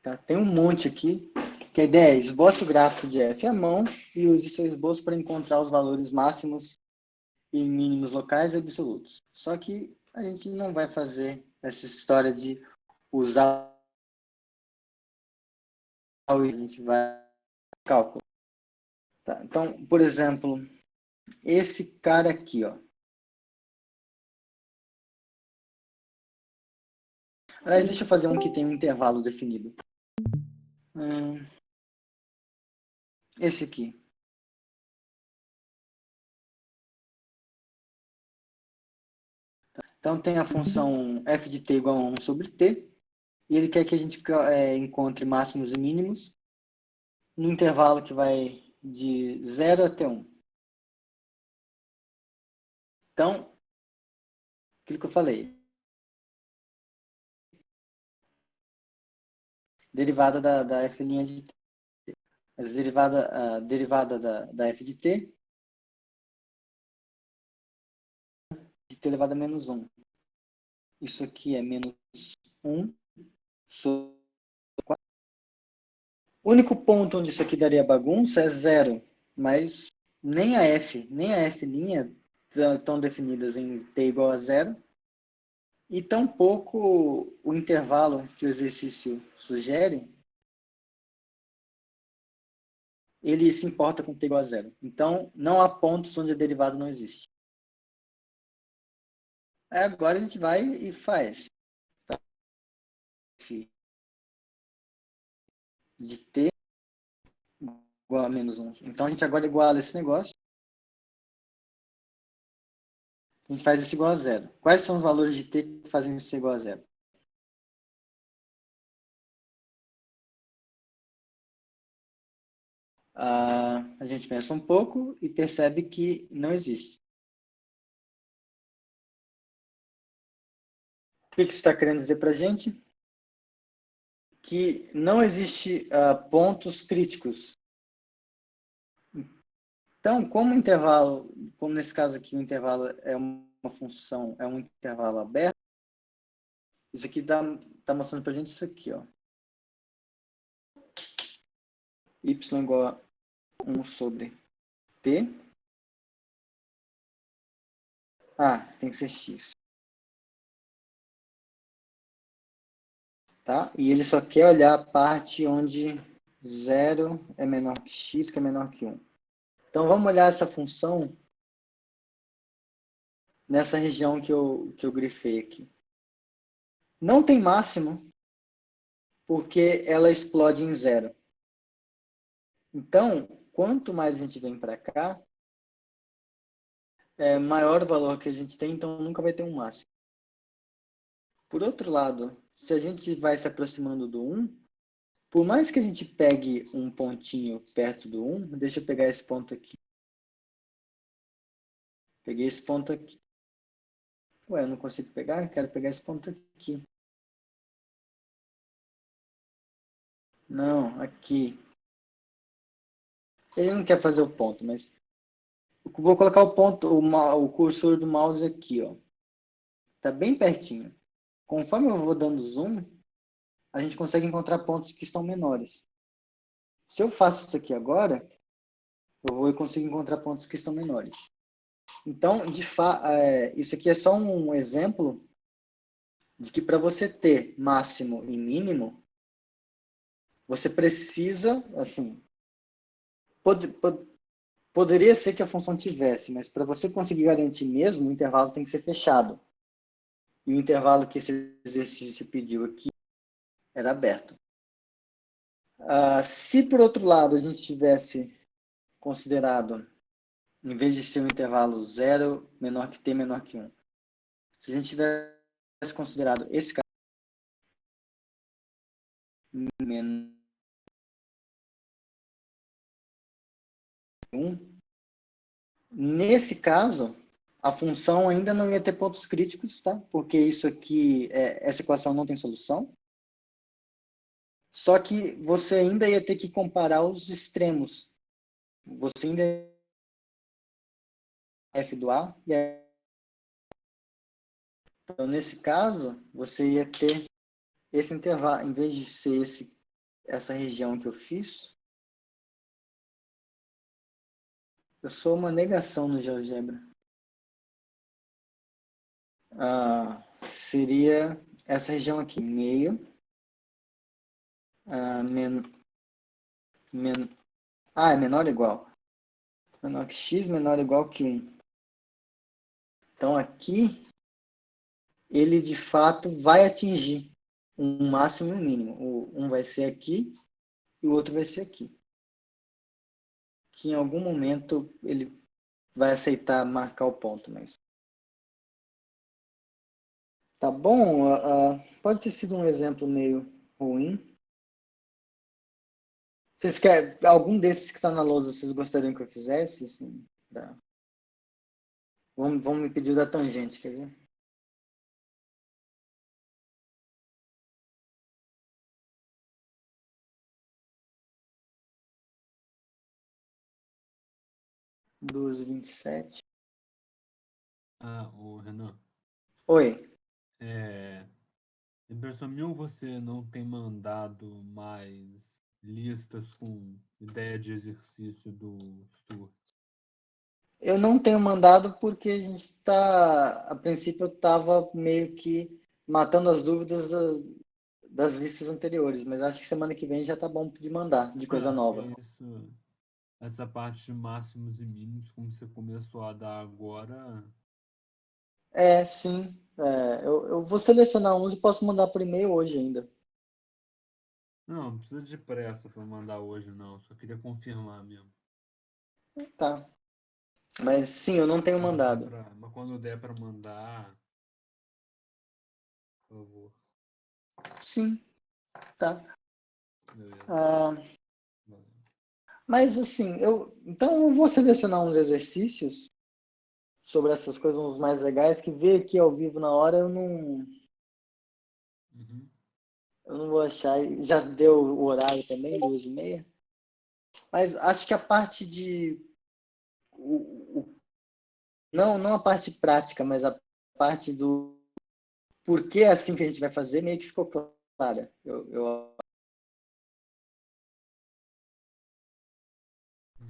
Tá? Tem um monte aqui. Que a ideia é esboce o gráfico de f à mão e use seu esboço para encontrar os valores máximos e mínimos locais e absolutos. Só que a gente não vai fazer essa história de usar a gente vai cálculo. Tá? Então, por exemplo, esse cara aqui, ó. Aliás, deixa eu fazer um que tem um intervalo definido. Esse aqui. Então, tem a função f de t igual a 1 sobre t, e ele quer que a gente encontre máximos e mínimos no intervalo que vai de 0 até 1. Então, aquilo que eu falei. Derivada da f' de t. A derivada da f de t elevado a menos 1. Isso aqui é menos 1 sobre 4. O único ponto onde isso aqui daria bagunça é 0, mas nem a f estão definidas em t igual a 0, e tampouco o intervalo que o exercício sugere, ele se importa com t igual a 0. Então, não há pontos onde a derivada não existe. Agora a gente vai e faz. F de t igual a menos 1. Então, a gente agora iguala esse negócio. A gente faz isso igual a 0. Quais são os valores de t que fazem isso igual a 0? A gente pensa um pouco e percebe que não existe. O que isso está querendo dizer para a gente? Que não existe pontos críticos. Então, como nesse caso aqui o intervalo é uma função, é um intervalo aberto, isso aqui está mostrando para a gente isso aqui, ó. Y igual a 1 sobre t. Tem que ser x. Tá? E ele só quer olhar a parte onde 0 é menor que x, que é menor que 1. Então, vamos olhar essa função nessa região que eu grifei aqui. Não tem máximo, porque ela explode em 0. Então, quanto mais a gente vem para cá, maior o valor que a gente tem, então nunca vai ter um máximo. Por outro lado, se a gente vai se aproximando do 1, por mais que a gente pegue um pontinho perto do 1, deixa eu pegar esse ponto aqui. Peguei esse ponto aqui. Eu não consigo pegar, quero pegar esse ponto aqui. Não, aqui. Ele não quer fazer o ponto, mas vou colocar o ponto, o cursor do mouse aqui, ó. Tá bem pertinho. Conforme eu vou dando zoom, a gente consegue encontrar pontos que estão menores. Se eu faço isso aqui agora, eu vou conseguir encontrar pontos que estão menores. Então, isso aqui é só um exemplo de que para você ter máximo e mínimo, você precisa, assim, poderia ser que a função tivesse, mas para você conseguir garantir mesmo, o intervalo tem que ser fechado. E o intervalo que esse exercício pediu aqui era aberto. Se, por outro lado, a gente tivesse considerado, em vez de ser um intervalo 0 menor que t menor que 1, se a gente tivesse considerado esse caso menor que 1, nesse caso, a função ainda não ia ter pontos críticos, tá? Porque isso aqui, essa equação não tem solução. Só que você ainda ia ter que comparar os extremos. Você ainda f do A e então, nesse caso, você ia ter esse intervalo, em vez de ser essa região que eu fiz, eu sou uma negação no GeoGebra. Seria essa região aqui, meio, é menor ou igual? Menor que x, menor ou igual que 1. Então, aqui, ele de fato vai atingir um máximo e um mínimo. Um vai ser aqui e o outro vai ser aqui. Que em algum momento ele vai aceitar marcar o ponto, mas... Tá bom? Pode ter sido um exemplo meio ruim. Vocês querem, algum desses que está na lousa, vocês gostariam que eu fizesse? Assim, vamos me pedir o da tangente, quer ver? Doze, 27. O Renan, Oi. impressão minha ou você não tem mandado mais listas com ideia de exercício do Stuart? Eu não tenho mandado porque a gente está, a princípio eu estava meio que matando as dúvidas das listas anteriores, mas acho que semana que vem já tá bom de mandar, de coisa Porque nova. essa parte de máximos e mínimos, como você começou a dar agora, Sim. Eu vou selecionar uns e posso mandar por e-mail hoje ainda. não precisa de pressa para mandar hoje, não. Só queria confirmar mesmo. Tá. Mas sim, eu não tenho mandado. Mas quando der para mandar, por favor. Sim, tá. Beleza. Valeu. Mas assim, então eu vou selecionar uns exercícios sobre essas coisas, uns mais legais, que ver aqui ao vivo na hora Uhum. eu não vou achar. Já deu o horário também, 2h30. Mas acho que a parte de não a parte prática, mas a parte do porquê é assim que a gente vai fazer, meio que ficou clara.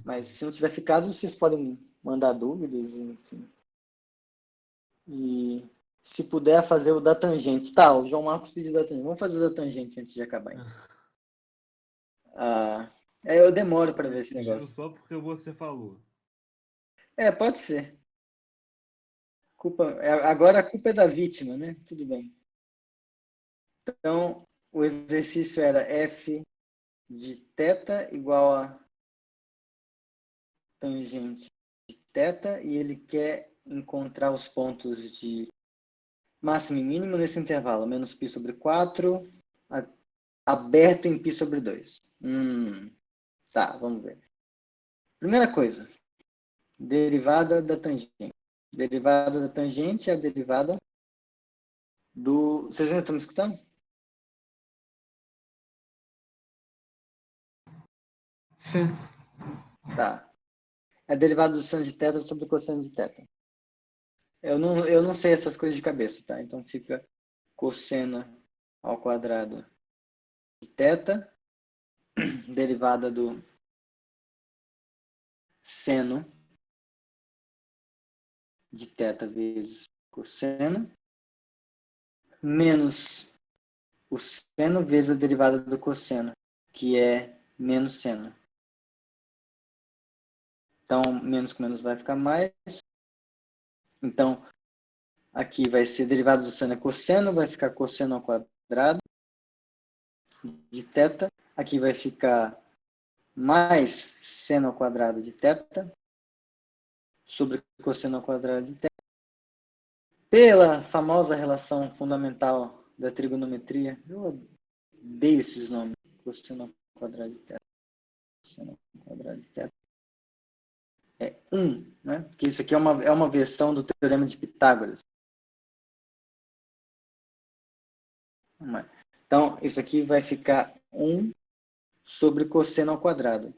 Mas se não tiver ficado, vocês podem mandar dúvidas, enfim. E se puder fazer o da tangente. Tá, o João Marcos pediu da tangente. Vamos fazer o da tangente antes de acabar. Então. Eu demoro para ver esse Pediu negócio. só porque você falou. Pode ser. Agora a culpa é da vítima, né? Tudo bem. Então, o exercício era f de θ igual a tangente de θ e ele quer encontrar os pontos de máximo e mínimo nesse intervalo, menos π sobre 4, aberto em π sobre 2. Tá, vamos ver. Primeira coisa, derivada da tangente. Derivada da tangente é a derivada do... Vocês ainda estão me escutando? Sim. Tá. É a derivada do seno de θ sobre o cosseno de θ. Eu não sei essas coisas de cabeça, tá? Então fica cosseno ao quadrado θ, derivada do seno de θ vezes cosseno, menos o seno vezes a derivada do cosseno, que é menos seno. Então, menos com menos vai ficar mais. Então, aqui vai ser derivada do seno é cosseno, vai ficar cosseno ao quadrado de θ. Aqui vai ficar mais seno ao quadrado de θ sobre cosseno ao quadrado de θ. Pela famosa relação fundamental da trigonometria, eu odeio esses nomes, cosseno ao quadrado de θ, cosseno ao quadrado de θ. É 1, né? Porque isso aqui é uma versão do teorema de Pitágoras. Então, isso aqui vai ficar 1 sobre cosseno ao quadrado.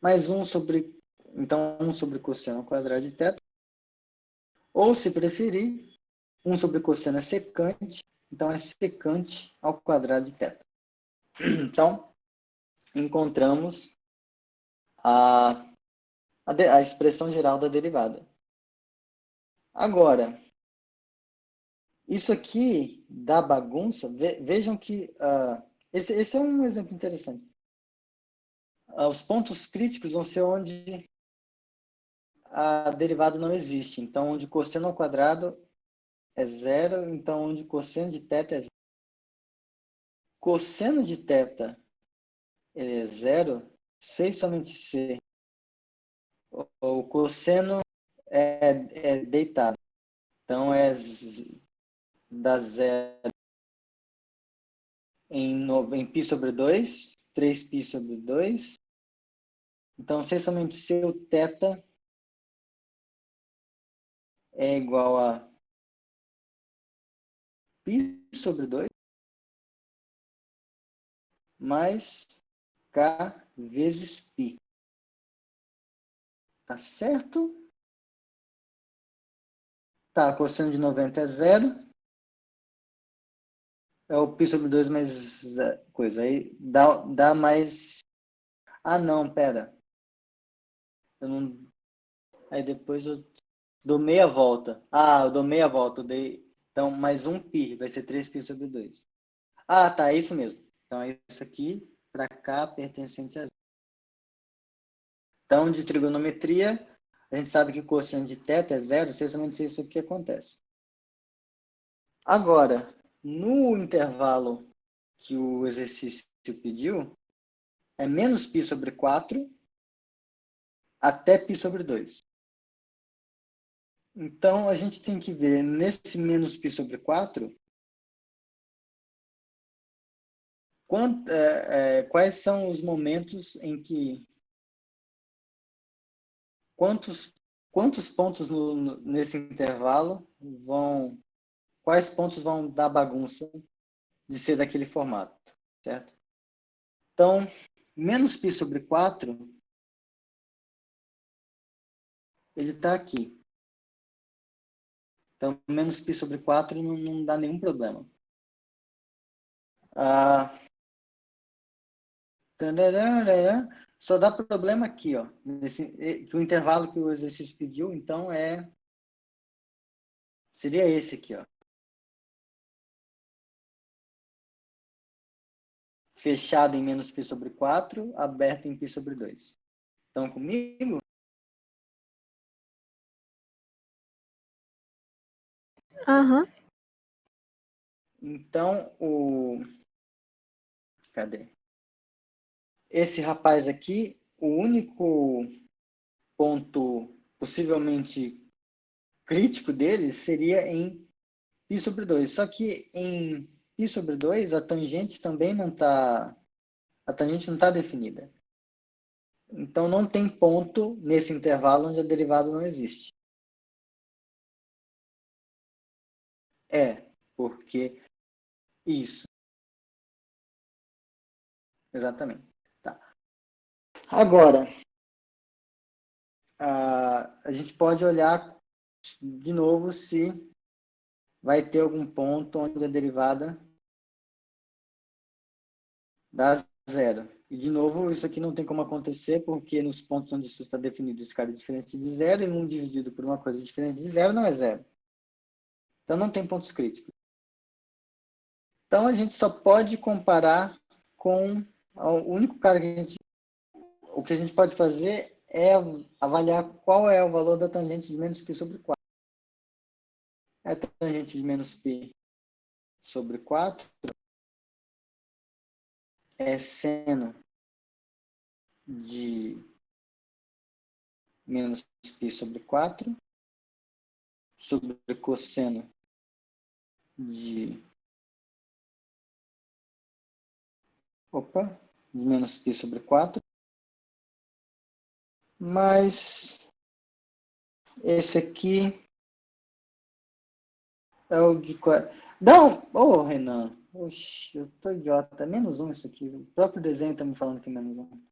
Mais 1 sobre... Então, 1 sobre cosseno ao quadrado de θ. Ou, se preferir, 1 sobre cosseno é secante. Então, é secante ao quadrado de θ. Então, encontramos a expressão geral da derivada. Agora, isso aqui dá bagunça. Vejam que esse é um exemplo interessante. Os pontos críticos vão ser onde a derivada não existe. Então, onde cosseno ao quadrado é zero, então onde cosseno de θ é zero. Cosseno de θ é zero, se e somente se o cosseno é deitado. Então, dá zero em π sobre 2, 3π sobre 2. Então, se somente se o θ é igual a π sobre 2 mais k vezes π. Tá certo? Tá, cosseno de 90 é zero. É o π sobre 2 mais coisa. Aí dá mais... Ah, não, pera. Eu não... Aí depois eu dou meia volta. Ah, eu dou meia volta. Então, mais um π. Vai ser 3π sobre 2. Ah, tá, é isso mesmo. Então, é isso aqui para cá pertencente a zero. Então, de trigonometria, a gente sabe que o cosseno de θ é zero, se somente isso que acontece. Agora, no intervalo que o exercício pediu, é menos π sobre 4 até π sobre 2. Então, a gente tem que ver nesse menos π sobre 4 quais são os momentos em que... Quantos pontos nesse intervalo vão... Quais pontos vão dar bagunça de ser daquele formato, certo? Então, menos π sobre 4, ele está aqui. Então, menos π sobre 4 não dá nenhum problema. Só dá problema aqui, ó, que o intervalo que o exercício pediu, então, seria esse aqui, ó. Fechado em menos π sobre 4, aberto em π sobre 2. Estão comigo? Aham. Então, cadê? Esse rapaz aqui, o único ponto possivelmente crítico dele seria em π sobre 2. Só que em π sobre 2, a tangente também não está... A tangente não está definida. Então, não tem ponto nesse intervalo onde a derivada não existe. Porque... Isso. Exatamente. Tá. Agora, a gente pode olhar de novo se vai ter algum ponto onde a derivada dá zero. E, de novo, isso aqui não tem como acontecer, porque nos pontos onde isso está definido, esse cara é diferente de zero, e 1 dividido por uma coisa diferente de zero não é zero. Então, não tem pontos críticos. Então, a gente só pode comparar com o único cara que a gente... O que a gente pode fazer é avaliar qual é o valor da tangente de menos π sobre 4. A tangente de menos π sobre 4 é seno de menos π sobre 4 sobre cosseno de menos π sobre 4, mas esse aqui é o de... Não! Ô, Renan! Oxi, eu tô idiota. É menos 1 isso aqui. O próprio desenho tá me falando que é menos 1.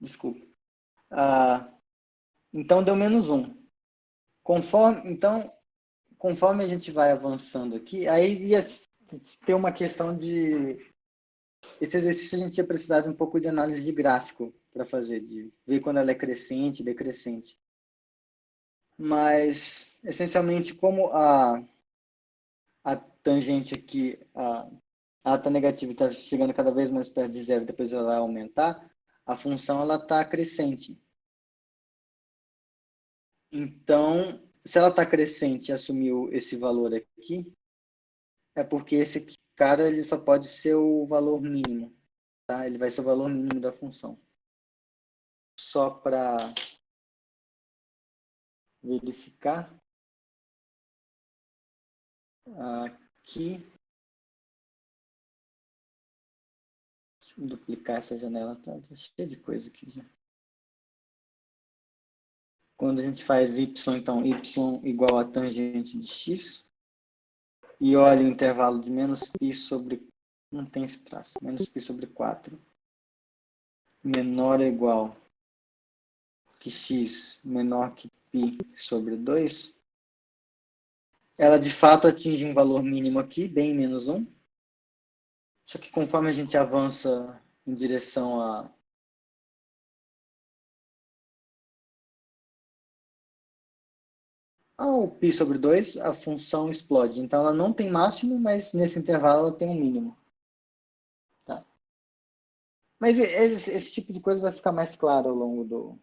Desculpa. Então, deu menos 1. Conforme a gente vai avançando aqui, aí ia ter uma questão de... Esse exercício a gente ia precisar de um pouco de análise de gráfico para fazer, de ver quando ela é crescente, decrescente. Mas, essencialmente, como a tangente aqui, a alta negativa está chegando cada vez mais perto de zero, depois ela vai aumentar, a função está crescente. Então, se ela está crescente e assumiu esse valor aqui, é porque esse cara ele só pode ser o valor mínimo. Tá? Ele vai ser o valor mínimo da função. Só para verificar, aqui, deixa eu duplicar essa janela, tá cheia de coisa aqui já. Quando a gente faz y, então y igual a tangente de x, e olha o intervalo de menos π sobre, não tem esse traço, menos π sobre 4, menor ou igual que x menor que π sobre 2, ela de fato atinge um valor mínimo aqui, bem menos 1. Só que conforme a gente avança em direção ao π sobre 2, a função explode. Então ela não tem máximo, mas nesse intervalo ela tem um mínimo. Tá? Mas esse tipo de coisa vai ficar mais claro ao longo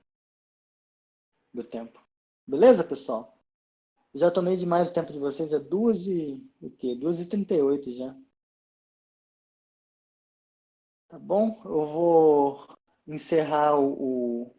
do tempo. Beleza, pessoal? Já tomei demais o tempo de vocês, é 2h38 já. Tá bom? Eu vou encerrar o